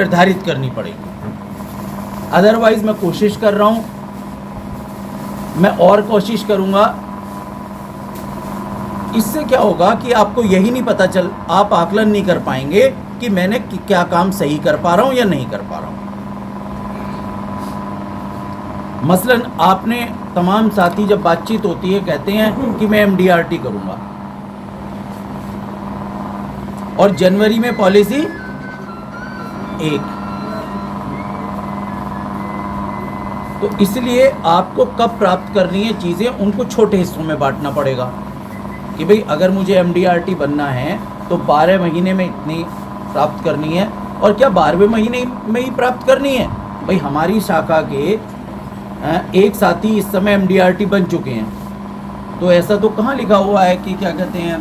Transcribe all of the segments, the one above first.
निर्धारित करनी पड़ेगी। अदरवाइज मैं कोशिश कर रहा हूँ, मैं और कोशिश करूँगा। इससे क्या होगा कि आपको यही नहीं पता चल, आप आकलन नहीं कर पाएंगे कि मैंने क्या काम सही कर पा रहा हूँ या नहीं कर पा रहा हूँ। मसलन आपने तमाम साथी जब बातचीत होती है कहते हैं कि मैं एमडीआरटी करूँगा और जनवरी में पॉलिसी 1, तो इसलिए आपको कब प्राप्त करनी है चीज़ें, उनको छोटे हिस्सों में बांटना पड़ेगा कि भाई अगर मुझे एमडीआरटी बनना है तो 12 महीने में इतनी प्राप्त करनी है। और क्या 12वें महीने में ही प्राप्त करनी है? भाई हमारी शाखा के एक साथी इस समय एमडीआरटी बन चुके हैं, तो ऐसा तो कहाँ लिखा हुआ है कि क्या कहते हैं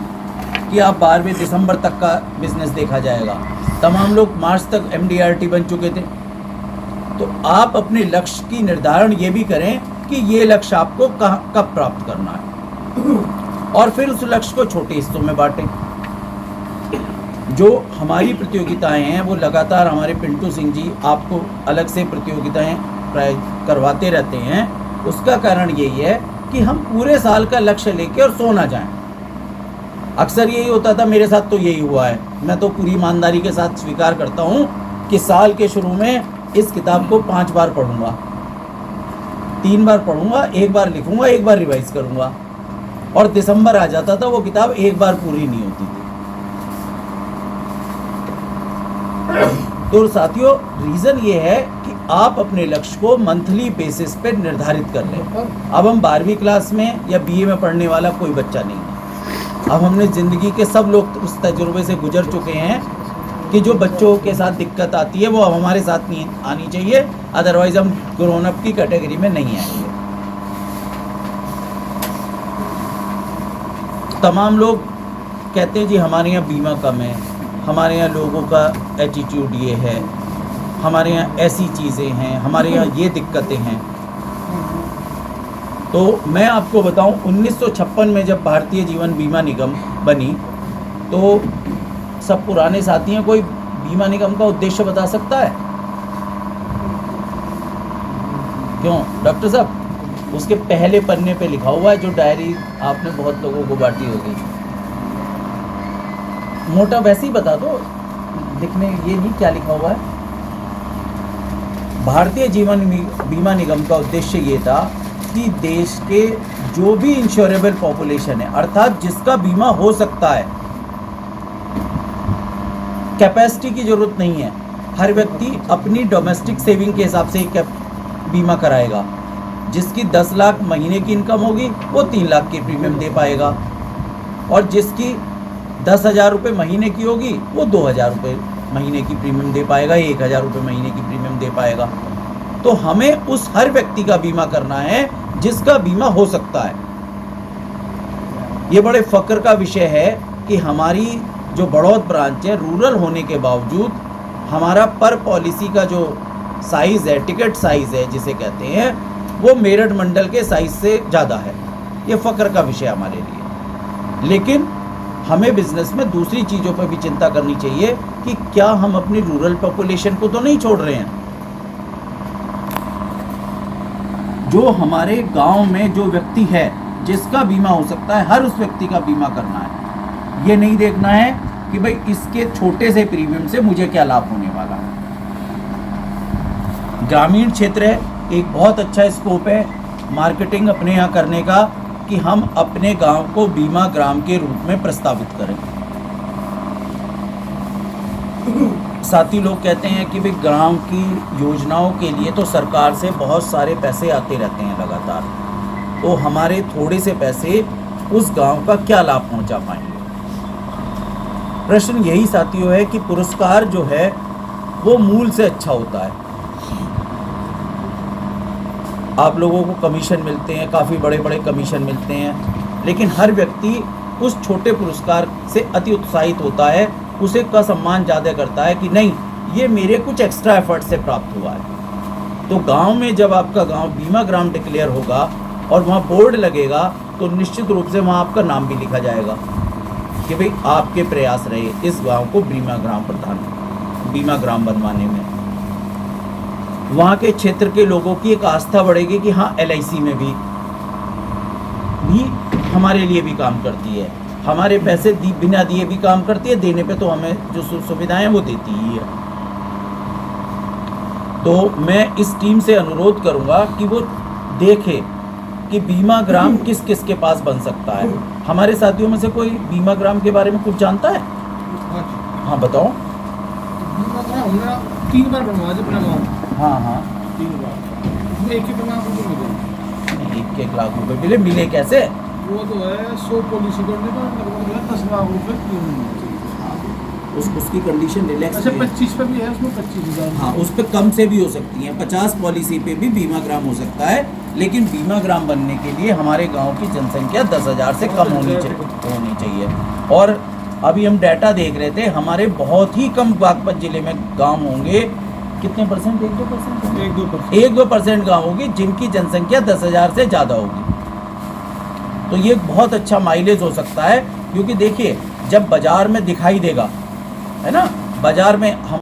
कि आप 12वें दिसंबर तक का बिजनेस देखा जाएगा। तमाम लोग मार्च तक एमडीआरटी बन चुके थे। तो आप अपने लक्ष्य की निर्धारण ये भी करें कि ये लक्ष्य आपको कब प्राप्त करना है, और फिर उस लक्ष्य को छोटे हिस्सों में बांटें। जो हमारी प्रतियोगिताएं हैं वो लगातार हमारे पिंटू सिंह जी आपको अलग से प्रतियोगिताएं करवाते रहते हैं। उसका कारण यही है कि हम पूरे साल का लक्ष्य लेके और सो ना जाएं। अक्सर यही होता था, मेरे साथ तो यही हुआ है। मैं तो पूरी ईमानदारी के साथ स्वीकार करता हूँ कि साल के शुरू में इस किताब को 5 बार पढ़ूंगा, 3 बार पढ़ूंगा, 1 बार लिखूंगा, 1 बार रिवाइज करूंगा, और दिसंबर आ जाता था वो किताब 1 बार पूरी नहीं होती थी। तो साथियों, रीज़न ये है कि आप अपने लक्ष्य को मंथली बेसिस पे निर्धारित कर लें। अब हम 12वीं क्लास में या बीए में पढ़ने वाला कोई बच्चा नहीं है। अब हमने ज़िंदगी के सब लोग उस तजुर्बे से गुजर चुके हैं कि जो बच्चों के साथ दिक्कत आती है वो अब हमारे साथ नहीं आनी चाहिए, अदरवाइज़ हम ग्रोन अप की कैटेगरी में नहीं आएंगे। तमाम लोग कहते हैं जी हमारे यहाँ बीमा कम है, हमारे यहाँ लोगों का एटीट्यूड ये है, हमारे यहाँ ऐसी चीज़ें हैं, हमारे यहाँ ये दिक्कतें हैं। तो मैं आपको बताऊं, 1956 में जब भारतीय जीवन बीमा निगम बनी तो सब पुराने साथी हैं, कोई बीमा निगम का उद्देश्य बता सकता है? क्यों डॉक्टर साहब? उसके पहले पन्ने पे लिखा हुआ है, जो डायरी आपने बहुत लोगों को बांटी होगी। मोटा वैसे ही बता दो, लिखने ये नहीं क्या लिखा हुआ है। भारतीय जीवन बीमा निगम का उद्देश्य ये था कि देश के जो भी इंश्योरेबल पॉपुलेशन है, अर्थात जिसका बीमा हो सकता है, कैपेसिटी की जरूरत नहीं है, हर व्यक्ति अपनी डोमेस्टिक सेविंग के हिसाब से ही बीमा कराएगा। जिसकी 10 लाख महीने की इनकम होगी वो 3 लाख की प्रीमियम दे पाएगा, और जिसकी 10,000 रुपये महीने की होगी वो 2,000 रुपये महीने की प्रीमियम दे पाएगा, 1,000 रुपये महीने की प्रीमियम दे पाएगा। तो हमें उस हर व्यक्ति का बीमा करना है जिसका बीमा हो सकता है। ये बड़े फ़क्र का विषय है कि हमारी जो बड़ौद ब्रांच है, रूरल होने के बावजूद हमारा पर पॉलिसी का जो साइज़ है, टिकट साइज़ है जिसे कहते हैं, वो मेरठ मंडल के साइज़ से ज़्यादा है। ये फ़क्र का विषय हमारे लिए। लेकिन हमें बिज़नेस में दूसरी चीज़ों पर भी चिंता करनी चाहिए कि क्या हम अपनी रूरल पॉपुलेशन को तो नहीं छोड़ रहे हैं। जो हमारे गांव में जो व्यक्ति है जिसका बीमा हो सकता है, हर उस व्यक्ति का बीमा करना है। ये नहीं देखना है कि भाई इसके छोटे से प्रीमियम से मुझे क्या लाभ होने वाला है। ग्रामीण क्षेत्र है, एक बहुत अच्छा स्कोप है मार्केटिंग अपने यहाँ करने का कि हम अपने गांव को बीमा ग्राम के रूप में प्रस्तावित करें। साथी लोग कहते हैं कि भाई ग्राम की योजनाओं के लिए तो सरकार से बहुत सारे पैसे आते रहते हैं लगातार, तो हमारे थोड़े से पैसे उस गांव का क्या लाभ पहुंचा पाएंगे। प्रश्न यही साथियों है कि पुरस्कार जो है वो मूल से अच्छा होता है। आप लोगों को कमीशन मिलते हैं, काफ़ी बड़े बड़े कमीशन मिलते हैं, लेकिन हर व्यक्ति उस छोटे पुरस्कार से अति उत्साहित होता है, उसे का सम्मान ज़्यादा करता है कि नहीं, ये मेरे कुछ एक्स्ट्रा एफर्ट से प्राप्त हुआ है। तो गांव में जब आपका गांव बीमा ग्राम डिक्लेयर होगा और वहाँ बोर्ड लगेगा तो निश्चित रूप से वहाँ आपका नाम भी लिखा जाएगा कि भाई आपके प्रयास रहे इस गांव को बीमा ग्राम बनवाने में। वहाँ के क्षेत्र के लोगों की एक आस्था बढ़ेगी कि हाँ LIC में भी हमारे लिए भी काम करती है, हमारे पैसे बिना दिए भी काम करती है, देने पे तो हमें जो सुविधाएं हैं वो देती ही है। तो मैं इस टीम से अनुरोध करूंगा कि वो देखे कि बीमाग्राम किस किस के पास बन सकता है। हमारे साथियों में से कोई बीमाग्राम के बारे में कुछ जानता है? हाँ बताओ। हमने 3 बार बनवाया था अपना गाँव। हाँ हाँ 3 बार, उसमें 1-1 लाख रुपये मिले। 1-1 लाख रुपए मिले कैसे? वो तो है 100 पॉलिसी करने का लगभग 10 लाख रुपये उसकी कंडीशन रिलैक्स अच्छा 25 पे भी है, उसमें 25,000। हाँ उस पर कम से भी हो सकती है, 50 पॉलिसी पे भी बीमाग्राम हो सकता है, लेकिन बीमाग्राम बनने के लिए हमारे गांव की जनसंख्या 10,000 से कम होनी चाहिए। और अभी हम डाटा देख रहे थे, हमारे बहुत ही कम बागपत जिले में गांव होंगे, कितने परसेंट? 1-2%। 1-2% गाँव होगी जिनकी जनसंख्या 10,000 से ज़्यादा होगी। तो ये बहुत अच्छा माइलेज हो सकता है, क्योंकि देखिए जब बाजार में दिखाई देगा, है ना, बाजार में हम